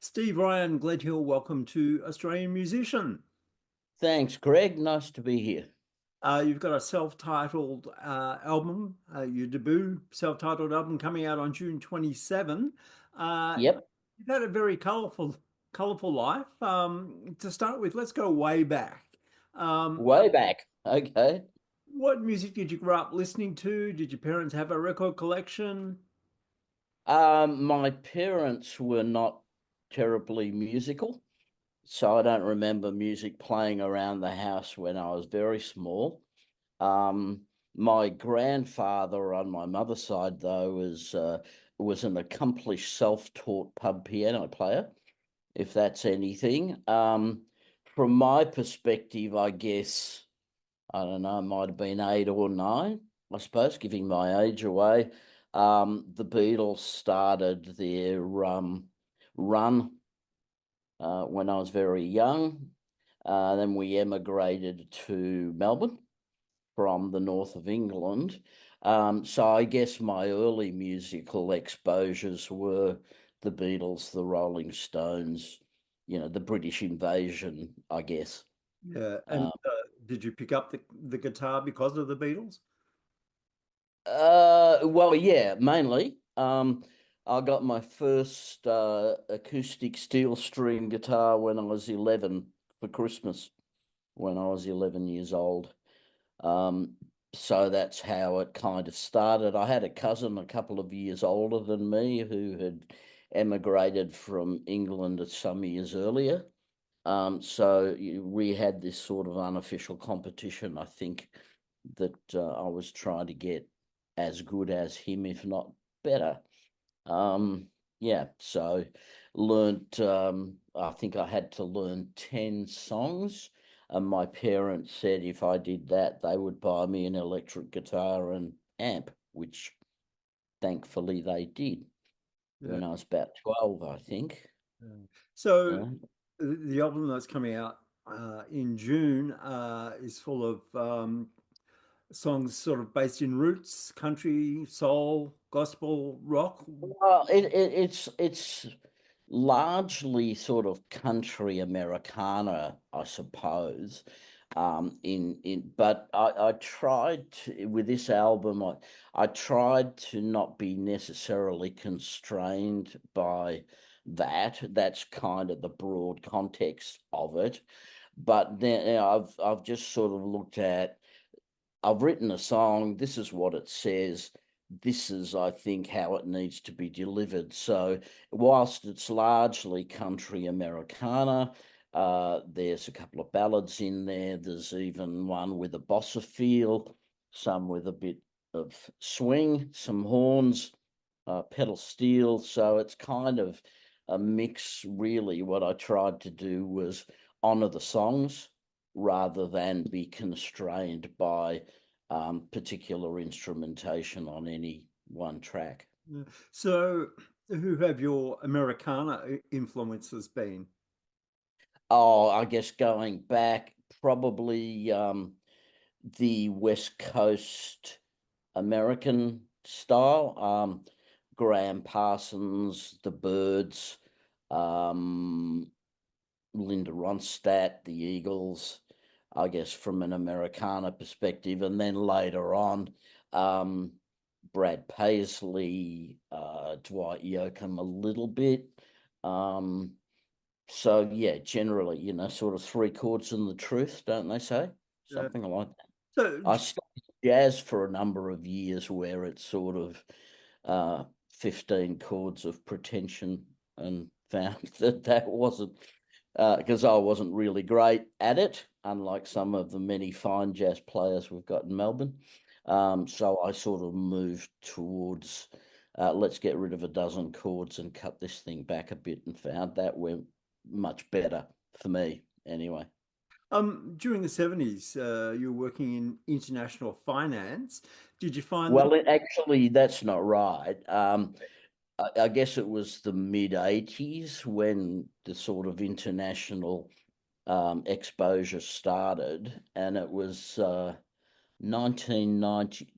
Steve Ryan-Gledhill, welcome to Australian Musician. Thanks, Greg. Nice to be here. You've got a self-titled album, your debut self-titled album coming out on June 27. Uh, Yep, you've had a very colourful life. To start with, let's go way back. Um, way back. Okay. what music did you grow up listening to? Did your parents have a record collection? My parents were not terribly musical, so I don't remember music playing around the house when I was very small. Um, my grandfather on my mother's side, though, was an accomplished self-taught pub piano player, if that's anything. From my perspective, I guess. I don't know, it might have been 8 or 9, I suppose, giving my age away. The Beatles started their run when I was very young. Then we emigrated to Melbourne from the north of England. So I guess my early musical exposures were the Beatles, the Rolling Stones, the British Invasion, I guess. Yeah, and Um, did you pick up the guitar because of the Beatles? Well, yeah, mainly. I got my first acoustic steel string guitar when I was 11 for Christmas, when I was 11 years old. Um, so that's how it kind of started. I had a cousin a couple of years older than me who had emigrated from England some years earlier. So we had this sort of unofficial competition, I think, that I was trying to get as good as him, if not better. Um, yeah, so learnt, I think I had to learn 10 songs. And my parents said if I did that, they would buy me an electric guitar and amp, which thankfully they did Yeah. when I was about 12, I think. Yeah. So Uh, the album that's coming out in June is full of songs sort of based in roots, country, soul, gospel, rock. Well, it's largely sort of country Americana, I suppose. But I tried to, with this album, I tried to not be necessarily constrained by that. That's kind of the broad context of it. But then I've just sort of looked at. I've written a song. This is what it says. This is, I think, how it needs to be delivered. So, whilst it's largely country Americana, there's a couple of ballads in there. There's even one with a bossa feel, some with a bit of swing, some horns, pedal steel. So, it's kind of a mix, really. What I tried to do was honour the songs rather than be constrained by particular instrumentation on any one track. Yeah. So who have your Americana influences been? Oh, I guess going back, probably the West Coast American style, Graham Parsons, the Byrds, um, Linda Ronstadt, the Eagles, I guess from an Americana perspective, and then later on, um, Brad Paisley, Dwight Yoakam a little bit. Um, so yeah, generally, sort of three chords and the truth, don't they say? Yeah. Something like that. So I studied jazz for a number of years where it's sort of 15 chords of pretension and found that wasn't because I wasn't really great at it, unlike some of the many fine jazz players we've got in Melbourne. So I sort of moved towards let's get rid of a dozen chords and cut this thing back a bit, and found that went much better for me anyway. during the 70s, you were working in international finance. Did you find that? Well, actually, that's not right. I guess it was the mid 80s when the sort of international exposure started, and it was 1990.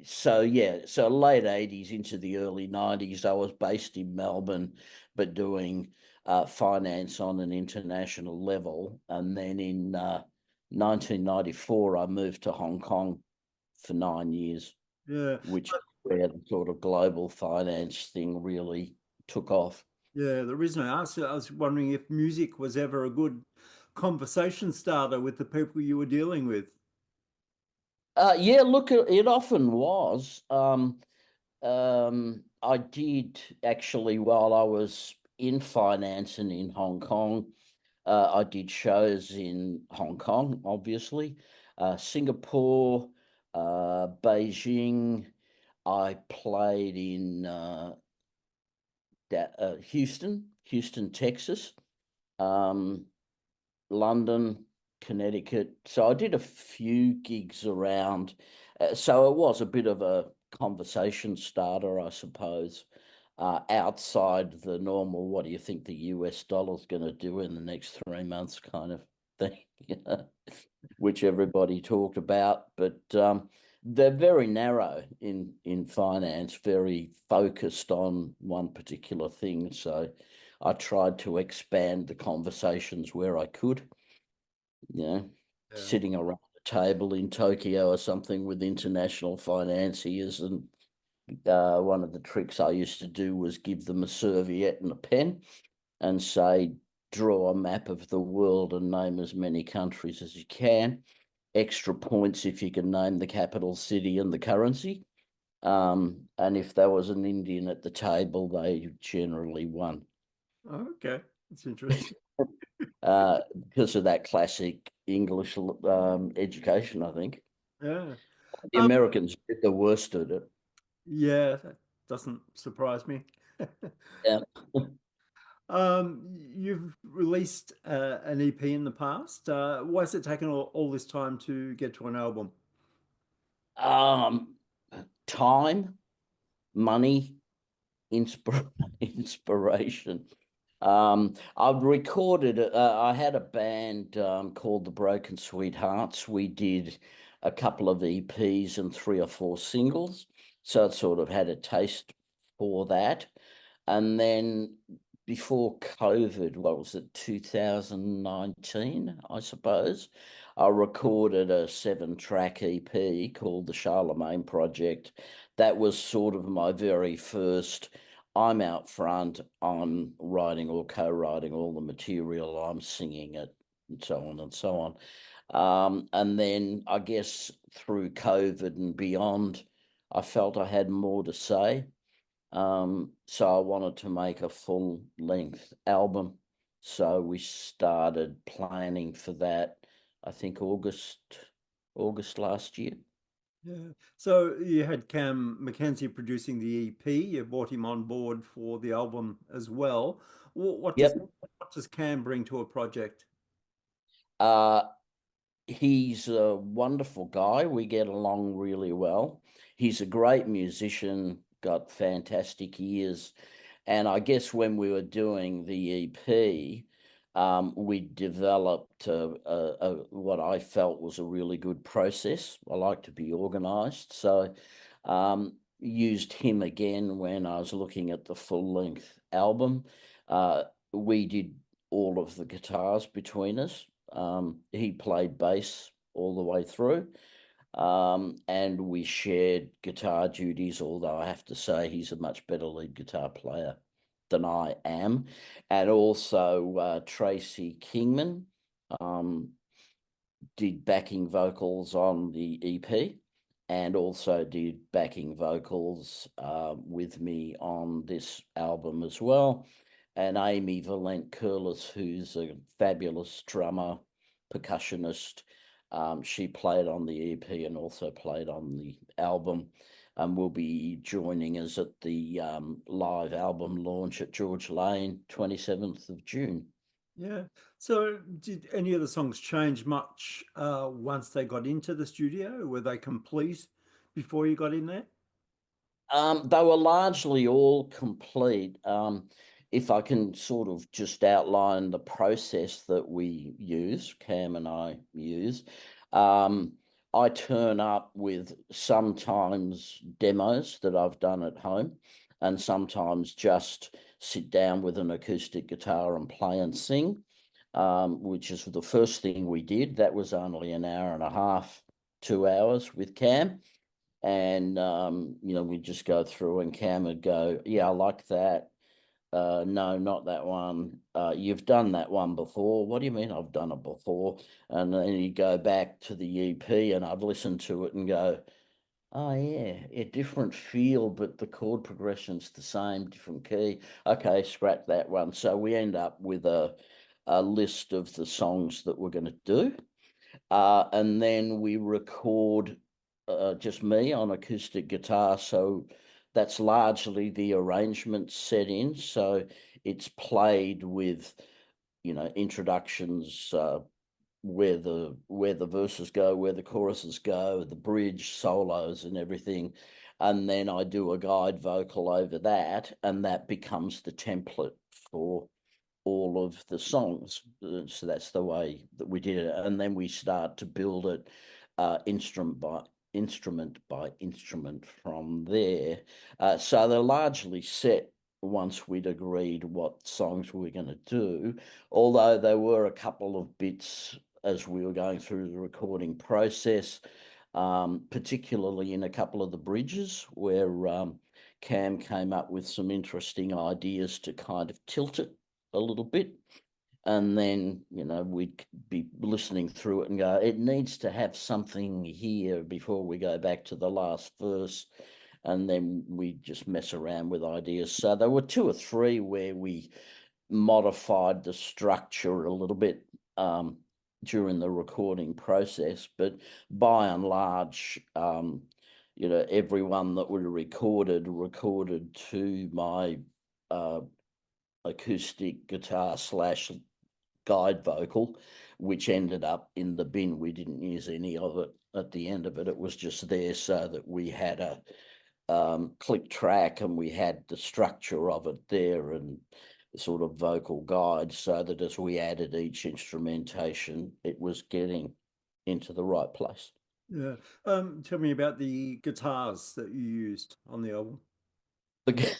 So yeah, so late 80s into the early 90s. I was based in Melbourne, but doing finance on an international level. And then in 1994, I moved to Hong Kong for 9 years, Yeah. which is where the sort of global finance thing really took off. Yeah, the reason I asked it, I was wondering if music was ever a good conversation starter with the people you were dealing with. Yeah, look, it often was. I did actually, while I was in finance and in Hong Kong, I did shows in Hong Kong, obviously, Singapore, Beijing. I played in Houston, Texas, um, London, Connecticut. So I did a few gigs around. So it was a bit of a conversation starter, I suppose, outside the normal, what do you think the US dollar's going to do in the next 3 months kind of thing, which everybody talked about. But they're very narrow in finance, very focused on one particular thing. So I tried to expand the conversations where I could, Yeah. sitting around a table in Tokyo or something with international financiers. And one of the tricks I used to do was give them a serviette and a pen and say, draw a map of the world and name as many countries as you can. Extra points if you can name the capital city and the currency. And if there was an Indian at the table, they generally won. Okay, that's interesting. Because of that classic English education, I think. Yeah. The Americans did the worst at it. Yeah, that doesn't surprise me. Yeah. You've released an EP in the past. Why has it taken all this time to get to an album? Um, Time, money, inspiration. I've recorded. I had a band called the Broken Sweethearts. We did a couple of EPs and 3 or 4 singles, so it sort of had a taste for that. And then before COVID, what was it, 2019, I suppose, I recorded a 7-track EP called the Charlemagne Project. That was sort of my very first. I'm out front, I'm writing or co-writing all the material, I'm singing it, and so on and so on. And then I guess through COVID and beyond, I felt I had more to say. So I wanted to make a full length album. So we started planning for that, I think August last year. Yeah. So you had Cam McKenzie producing the EP. You brought him on board for the album as well. Yep. What does Cam bring to a project? Uh, He's a wonderful guy. We get along really well. He's a great musician, got fantastic ears. And I guess when we were doing the EP, we developed what I felt was a really good process. I like to be organized. So used him again when I was looking at the full length album. We did all of the guitars between us. He played bass all the way through. And we shared guitar duties, although I have to say he's a much better lead guitar player than I am. And also Tracy Kingman did backing vocals on the EP and also did backing vocals with me on this album as well. And Amy Valent Curlis, who's a fabulous drummer, percussionist, she played on the EP and also played on the album. Will be joining us at the live album launch at George Lane, 27th of June. Yeah. So did any of the songs change much once they got into the studio? Were they complete before you got in there? They were largely all complete. If I can sort of just outline the process that we use, Cam and I use, I turn up with sometimes demos that I've done at home. and sometimes just sit down with an acoustic guitar and play and sing, which is the first thing we did. That was only an hour and a half, 2 hours with Cam. And, we'd just go through and Cam would go, yeah, I like that. No, not that one. You've done that one before. What do you mean I've done it before? And then he'd go back to the EP and I'd listen to it and go, oh yeah, a different feel, but the chord progression's the same, different key. Okay, scrap that one. So we end up with a list of the songs that we're going to do. And then we record just me on acoustic guitar. So that's largely the arrangement set in. So it's played with, introductions, where the verses go, where the choruses go, the bridge, solos and everything. And then I do a guide vocal over that, and that becomes the template for all of the songs. So that's the way that we did it. And then we start to build it instrument by instrument from there. So they're largely set once we'd agreed what songs we were going to do, although there were a couple of bits as we were going through the recording process, particularly in a couple of the bridges where Cam came up with some interesting ideas to kind of tilt it a little bit. And then, we'd be listening through it and go, it needs to have something here before we go back to the last verse. And then we just mess around with ideas. So there were two or three where we modified the structure a little bit during the recording process. But by and large, everyone that we recorded to my acoustic guitar / guide vocal, which ended up in the bin. We didn't use any of it at the end of it. It was just there so that we had a click track and we had the structure of it there and sort of vocal guide, so that as we added each instrumentation, it was getting into the right place. Yeah. Tell me about the guitars that you used on the album. Okay.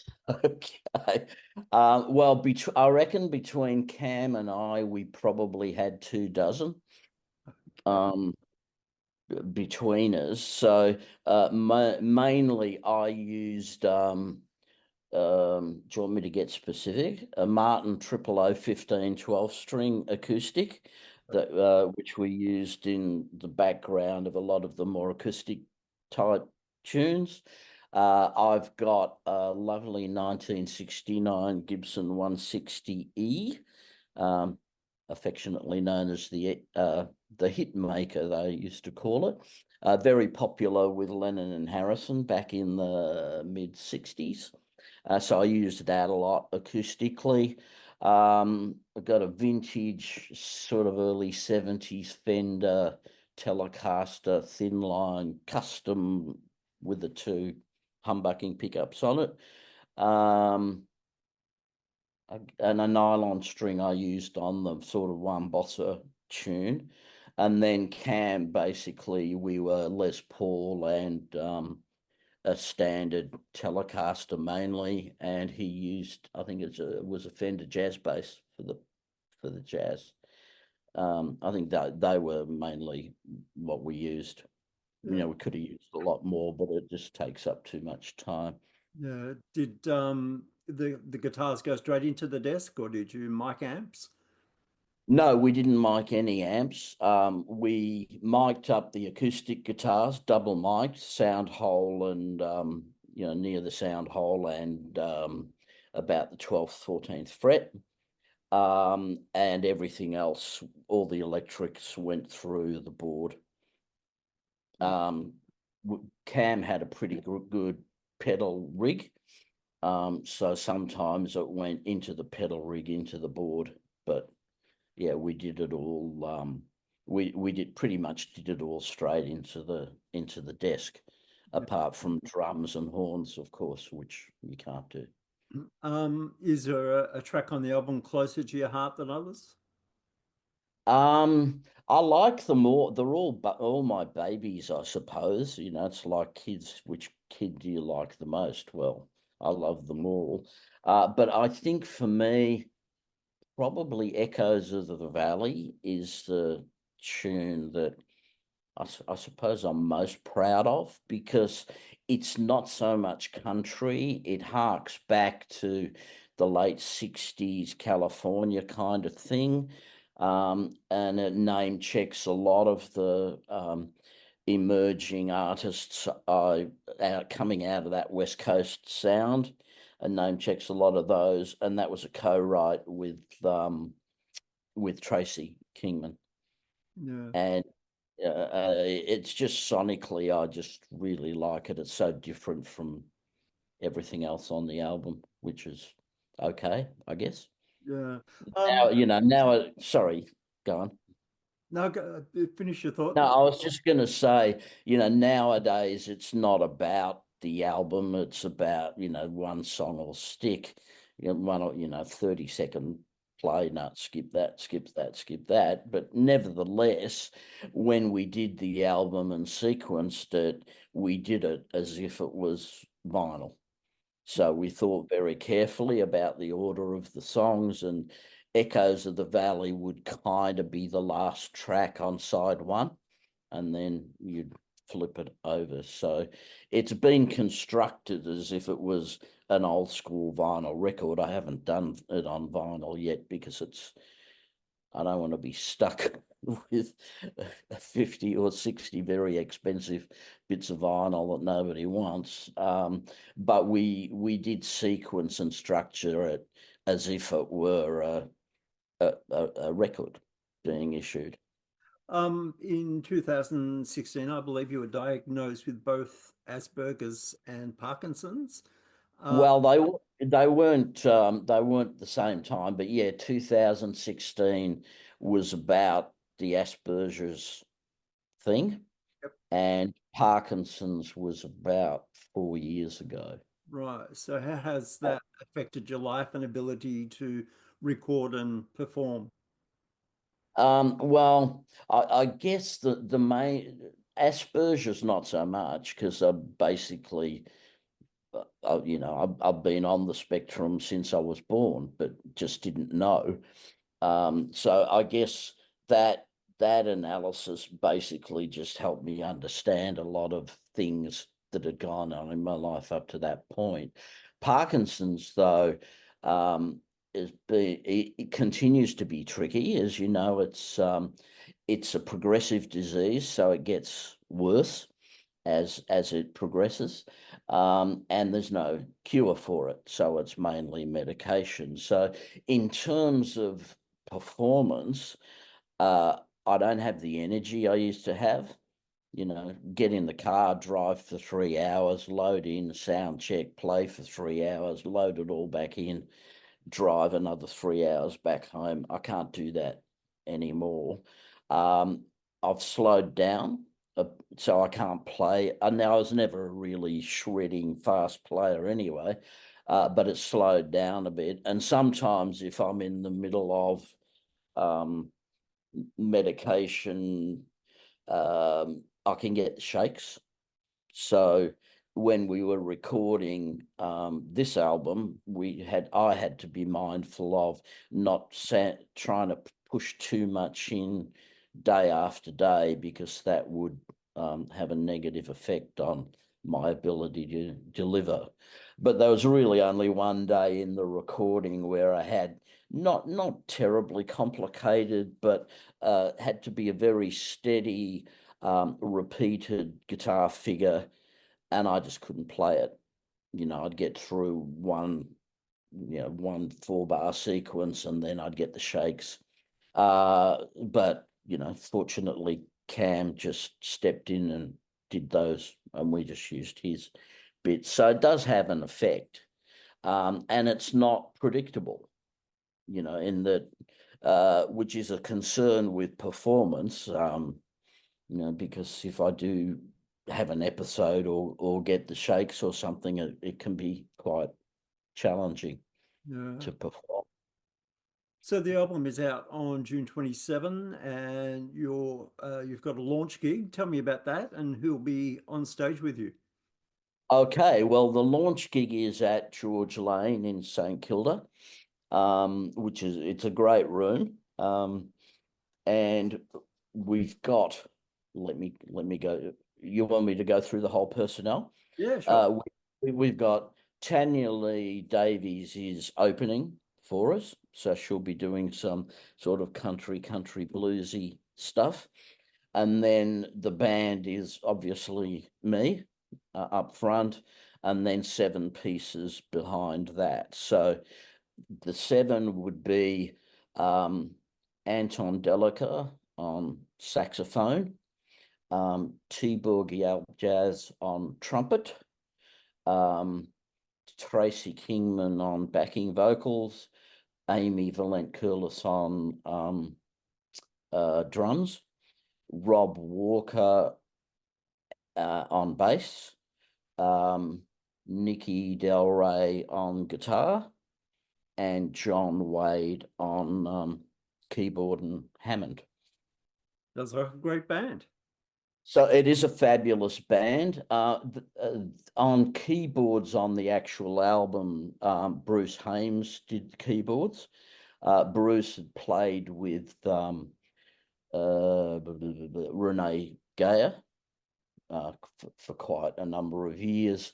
Well, I reckon between Cam and I, we probably had 24 between us. So mainly I used, do you want me to get specific? A Martin 000 15 12-string acoustic that which we used in the background of a lot of the more acoustic type tunes. I've got a lovely 1969 Gibson 160E, affectionately known as the hit maker, they used to call it. Very popular with Lennon and Harrison back in the mid-60s. So I used that a lot acoustically. I've got a vintage sort of early 70s Fender Telecaster thin line custom with the two humbucking pickups on it. And a nylon string I used on the sort of one bossa tune. And then Cam, basically, we were Les Paul and a standard Telecaster mainly, and he used, I think it was a Fender jazz bass for the jazz. I think that they were mainly what we used. Yeah. We could have used a lot more, but it just takes up too much time. Yeah. Did the guitars go straight into the desk, or did you mic amps? No, we didn't mic any amps. We mic'd up the acoustic guitars, double mic'd, sound hole and, near the sound hole and about the 12th, 14th fret. And everything else, all the electrics went through the board. Cam had a pretty good pedal rig. So sometimes it went into the pedal rig, into the board, but yeah, we did it all. We did pretty much did it all straight into the desk, apart from drums and horns, of course, which you can't do. Is there a track on the album closer to your heart than others? I like them all. They're all my babies, I suppose. It's like kids. Which kid do you like the most? Well, I love them all. But I think for me, probably Echoes of the Valley is the tune that I suppose I'm most proud of, because it's not so much country. It harks back to the late 60s California kind of thing. And it name checks a lot of the emerging artists coming out of that West Coast sound, and name checks a lot of those. And that was a co-write with Tracy Kingman. Yeah. And it's just sonically, I just really like it. It's so different from everything else on the album, which is okay, I guess. Yeah. Sorry, go on. Now, finish your thought. No, I was just going to say, nowadays it's not about the album. It's about, one song will stick, 30-second play, no, skip that, skip that, skip that. But nevertheless, when we did the album and sequenced it, we did it as if it was vinyl. So we thought very carefully about the order of the songs, and Echoes of the Valley would kind of be the last track on side one, and then you'd flip it over. So it's been constructed as if it was an old school vinyl record. I haven't done it on vinyl yet because I don't want to be stuck with 50 or 60 very expensive bits of vinyl that nobody wants. But we did sequence and structure it as if it were a record being issued. In 2016, I believe you were diagnosed with both Asperger's and Parkinson's. Well, they weren't the same time, but yeah, 2016 was about the Asperger's thing, Yep. and Parkinson's was about 4 years ago. Right. So how has that affected your life and ability to record and perform? Well, I guess the main Asperger's not so much, because I basically, I've been on the spectrum since I was born, but just didn't know. So I guess that analysis basically just helped me understand a lot of things that had gone on in my life up to that point. Parkinson's, though, it continues to be tricky. As you know, it's a progressive disease, so it gets worse as it progresses, and there's no cure for it, so it's mainly medication. So in terms of performance, I don't have the energy I used to have. Get in the car, drive for 3 hours, load in, sound check, play for 3 hours, load it all back in, drive another 3 hours back home. I can't do that anymore. I've slowed down, so I can't play. Now, I was never a really shredding fast player anyway, but it's slowed down a bit. And sometimes if I'm in the middle of medication, I can get the shakes. So when we were recording this album, I had to be mindful of not trying to push too much in day after day, because that would have a negative effect on my ability to deliver. But there was really only one day in the recording where I had not terribly complicated, but had to be a very steady, repeated guitar figure, and I just couldn't play it. I'd get through one 4-bar sequence, and then I'd get the shakes. But fortunately, Cam just stepped in and did those, and we just used his bits. So it does have an effect, and it's not predictable. In that, which is a concern with performance. Because if I do have an episode or get the shakes or something, it can be quite challenging Yeah. to perform. So the album is out on June 27, and you've got a launch gig. Tell me about that and who'll be on stage with you. Okay, well, the launch gig is at George Lane in St Kilda, which is it's a great room. And we've got let me go. You want me to go through the whole personnel? Yeah, sure. We've got Tanya Lee Davies is opening for us, so she'll be doing some sort of country bluesy stuff. And then the band is obviously me up front, and then seven pieces behind that. So the seven would be Anton Delica on saxophone, T-Borg Jazz on trumpet, um, Tracy Kingman on backing vocals, Amy Valent-Curlis on drums, Rob Walker on bass, Nikki Del Rey on guitar, and John Wade on keyboard and Hammond. That's a great band. So it is a fabulous band. On keyboards on the actual album, Bruce Hames did keyboards. Bruce had played with Renee Gayer for quite a number of years.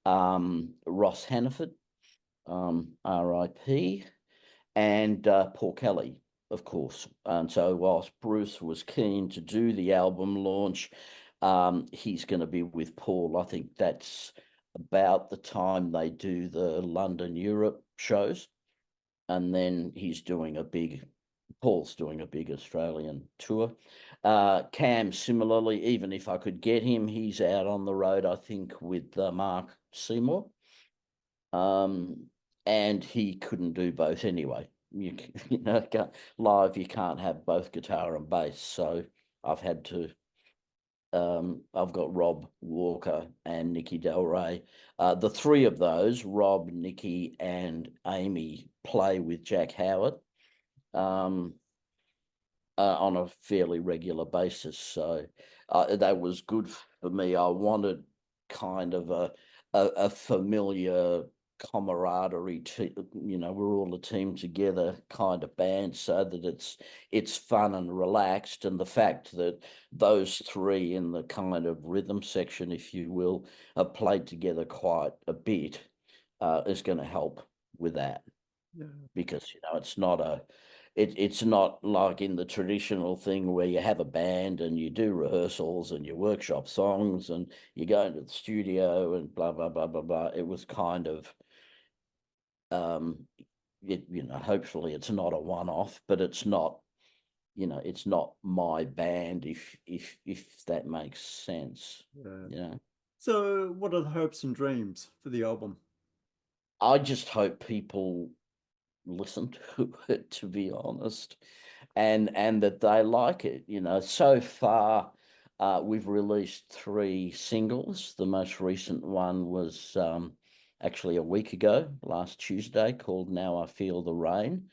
Ross Hannaford, RIP, and Paul Kelly, of course. And so whilst Bruce was keen to do the album launch, he's going to be with Paul. I think that's about the time they do the London Europe shows. And then Paul's doing a big Australian tour. Cam, similarly, even if I could get him, he's out on the road, I think, with Mark Seymour. And he couldn't do both anyway. You know, live, you can't have both guitar and bass. So I've had to, I've got Rob Walker and Nikki Del Rey. The three of those, Rob, Nikki, and Amy, play with Jack Howard on a fairly regular basis. So that was good for me. I wanted kind of a familiar camaraderie, we're all a team together kind of band, so that it's fun and relaxed. And the fact that those three in the kind of rhythm section, if you will, have played together quite a bit is going to help with that. Yeah. Because it's not like in the traditional thing where you have a band and you do rehearsals and you workshop songs and you go into the studio and blah blah blah blah blah. It was kind of hopefully it's not a one-off, but it's not my band, if that makes sense. Yeah. So what are the hopes and dreams for the album? I just hope people listen to it, to be honest, and that they like it. So far we've released 3 singles. The most recent one was actually a week ago, last Tuesday, called Now I Feel the Rain.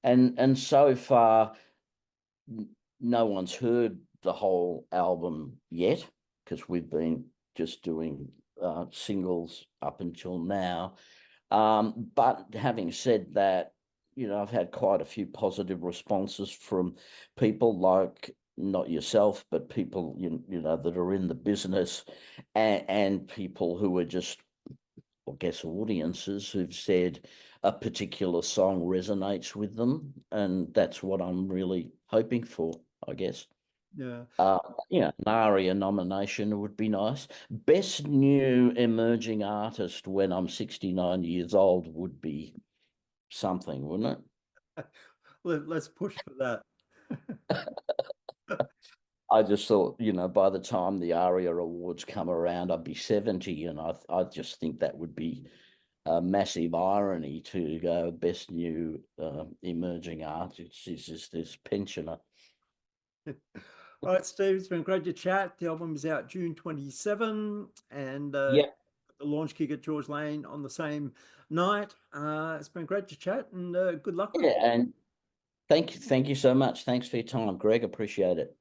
And so far no one's heard the whole album yet, because we've been just doing singles up until now. But having said that, I've had quite a few positive responses from people like, not yourself, but people, that are in the business, and people who are just, I guess, audiences who've said a particular song resonates with them. And that's what I'm really hoping for, I guess. Yeah. An ARIA nomination would be nice. Best New Emerging Artist when I'm 69 years old would be something, wouldn't it? Let's push for that. I just thought, by the time the ARIA Awards come around, I'd be 70, and I just think that would be a massive irony to go Best New Emerging Artist is this pensioner. All right, Steve, it's been great to chat. The album is out June 27, and Yeah, the launch gig at George Lane on the same night. It's been great to chat, and good luck with yeah, it. and thank you so much. Thanks for your time, Greg. Appreciate it.